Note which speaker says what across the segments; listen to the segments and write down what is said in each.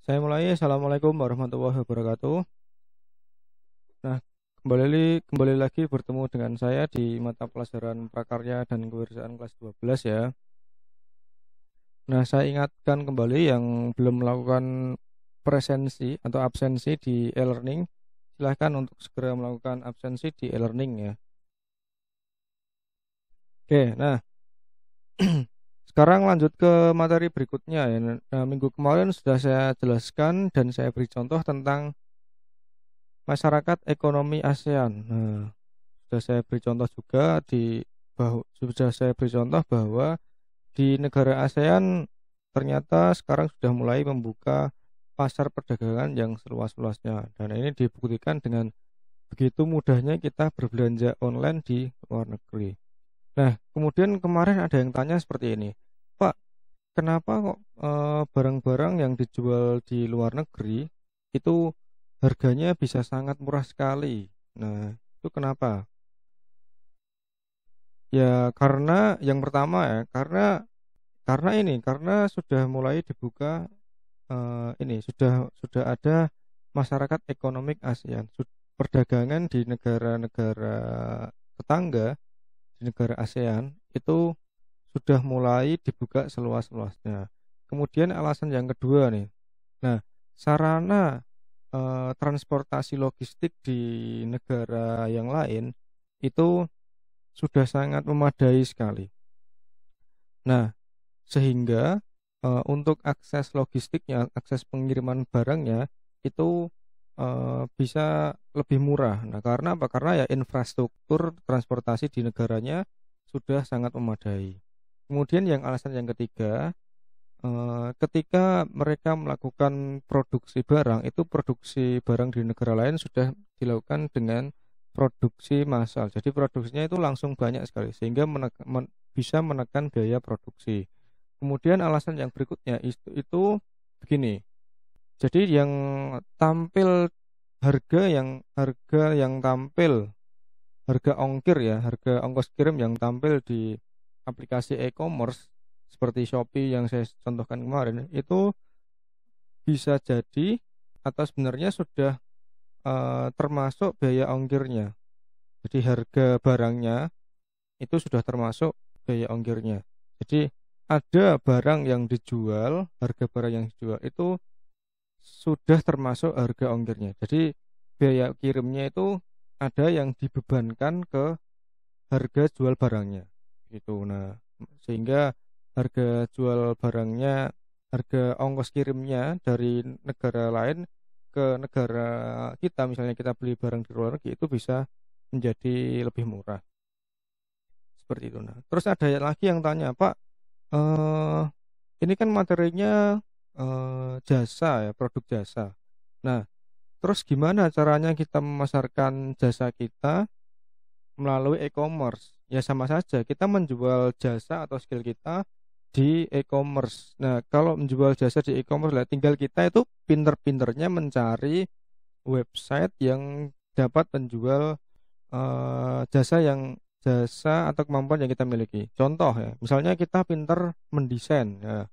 Speaker 1: Saya mulai. Assalamualaikum warahmatullahi wabarakatuh. Nah, kembali lagi bertemu dengan saya di mata pelajaran prakarya dan kewirausahaan kelas 12 ya. Nah, saya ingatkan kembali yang belum melakukan presensi atau absensi di e-learning, silahkan untuk segera melakukan absensi di e-learning ya. Oke, nah sekarang lanjut ke materi berikutnya ya. Nah, minggu kemarin sudah saya jelaskan dan saya beri contoh tentang masyarakat ekonomi ASEAN. Nah, sudah saya beri contoh bahwa di negara ASEAN ternyata sekarang sudah mulai membuka pasar perdagangan yang seluas-luasnya, dan ini dibuktikan dengan begitu mudahnya kita berbelanja online di luar negeri. Nah, kemudian kemarin ada yang tanya seperti ini, Pak, kenapa kok barang-barang yang dijual di luar negeri itu harganya bisa sangat murah sekali? Nah, itu kenapa? Ya, karena yang pertama ya, karena sudah mulai dibuka, ini sudah ada masyarakat ekonomi ASEAN. Perdagangan di negara-negara tetangga, di negara ASEAN itu sudah mulai dibuka seluas-luasnya. Kemudian alasan yang kedua nih. Nah, sarana transportasi logistik di negara yang lain itu sudah sangat memadai sekali. Nah, sehingga untuk akses logistiknya, akses pengiriman barangnya itu bisa lebih murah. Nah, karena apa? Karena ya infrastruktur transportasi di negaranya sudah sangat memadai. Kemudian alasan yang ketiga, ketika mereka melakukan produksi barang, itu produksi barang di negara lain sudah dilakukan dengan produksi massal. Jadi produksinya itu langsung banyak sekali sehingga bisa menekan biaya produksi. Kemudian alasan yang berikutnya itu begini. Jadi yang tampil harga ongkir ya, harga ongkos kirim yang tampil di aplikasi e-commerce seperti Shopee yang saya contohkan kemarin itu bisa jadi atau sebenarnya sudah termasuk biaya ongkirnya. Jadi harga barangnya itu sudah termasuk biaya ongkirnya. Jadi ada barang yang dijual, harga barang yang dijual itu sudah termasuk harga ongkirnya. Jadi biaya kirimnya itu ada yang dibebankan ke harga jual barangnya gitu. Nah, sehingga harga jual barangnya, harga ongkos kirimnya dari negara lain ke negara kita, misalnya kita beli barang di luar negeri, itu bisa menjadi lebih murah seperti itu. Nah, terus ada lagi yang tanya, Pak, ini kan materinya jasa ya, produk jasa. Nah, terus gimana caranya kita memasarkan jasa kita melalui e-commerce? Ya sama saja, kita menjual jasa atau skill kita di e-commerce. Nah, kalau menjual jasa di e-commerce, tinggal kita itu pinter-pinternya mencari website yang dapat menjual jasa atau kemampuan yang kita miliki. Contoh ya, misalnya kita pinter mendesain ya.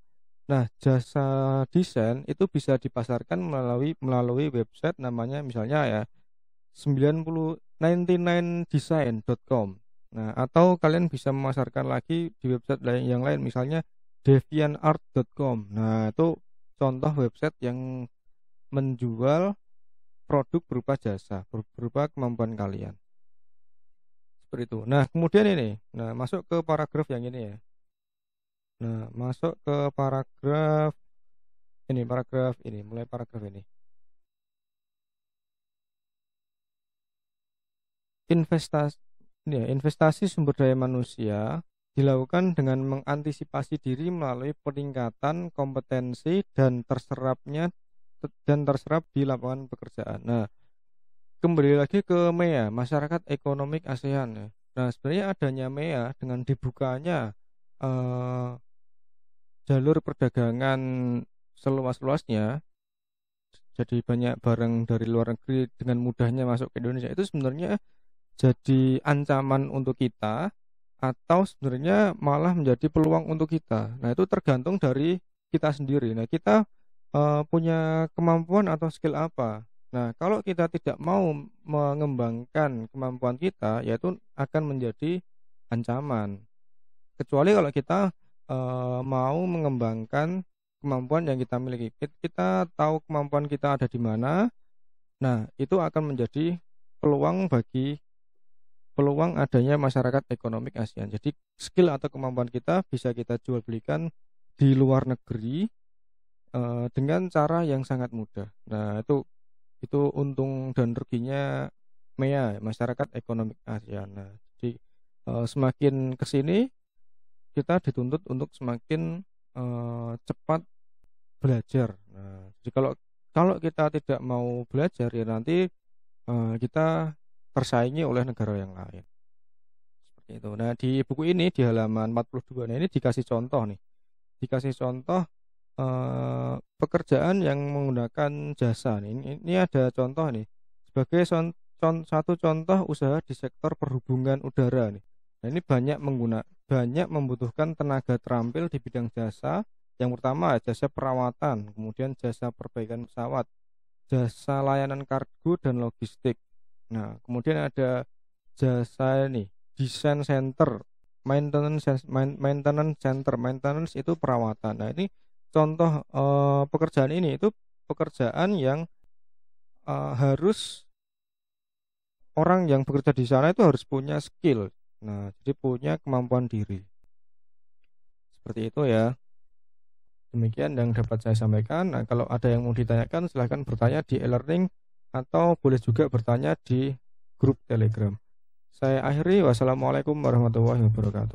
Speaker 1: Nah, jasa desain itu bisa dipasarkan melalui website namanya misalnya ya 99design.com. Nah, atau kalian bisa memasarkan lagi di website yang lain misalnya deviantart.com. Nah, itu contoh website yang menjual produk berupa jasa, berupa kemampuan kalian. Seperti itu. Nah, kemudian ini, masuk ke paragraf yang ini ya. Nah, masuk ke paragraf ini, mulai paragraf ini. Investasi sumber daya manusia dilakukan dengan mengantisipasi diri melalui peningkatan kompetensi dan terserap di lapangan pekerjaan. Nah, kembali lagi ke MEA, Masyarakat Ekonomi ASEAN ya. Nah, sebenarnya adanya MEA dengan dibukanya jalur perdagangan seluas-luasnya, jadi banyak barang dari luar negeri dengan mudahnya masuk ke Indonesia, itu sebenarnya jadi ancaman untuk kita atau sebenarnya malah menjadi peluang untuk kita. Nah, itu tergantung dari kita sendiri. Nah, kita punya kemampuan atau skill apa. Nah, kalau kita tidak mau mengembangkan kemampuan kita, yaitu akan menjadi ancaman. Kecuali kalau kita mau mengembangkan kemampuan yang kita miliki. Kita tahu kemampuan kita ada di mana. Nah, itu akan menjadi peluang adanya masyarakat ekonomi ASEAN. Jadi skill atau kemampuan kita bisa kita jual belikan di luar negeri dengan cara yang sangat mudah. Nah, itu untung dan ruginya MEA, masyarakat ekonomi ASEAN. Nah, jadi semakin ke sini kita dituntut untuk semakin cepat belajar. Nah, jadi kalau kita tidak mau belajar ya nanti kita tersaingi oleh negara yang lain. Seperti itu. Nah, di buku ini di halaman 42 nah ini dikasih contoh nih. Dikasih contoh pekerjaan yang menggunakan jasa nih. Ini ada contoh nih. Sebagai satu contoh usaha di sektor perhubungan udara nih. Nah, ini banyak membutuhkan tenaga terampil di bidang jasa. Yang pertama jasa perawatan, kemudian jasa perbaikan pesawat, jasa layanan kargo dan logistik. Nah, kemudian ada jasa ini, desain center, maintenance center, maintenance itu perawatan. Nah, ini contoh pekerjaan ini itu pekerjaan yang harus orang yang bekerja di sana itu harus punya skill. Nah, jadi punya kemampuan diri. Seperti itu ya. Demikian yang dapat saya sampaikan. Nah, kalau ada yang mau ditanyakan silahkan bertanya di e-learning atau boleh juga bertanya di grup Telegram. Saya akhiri. Wassalamualaikum warahmatullahi wabarakatuh.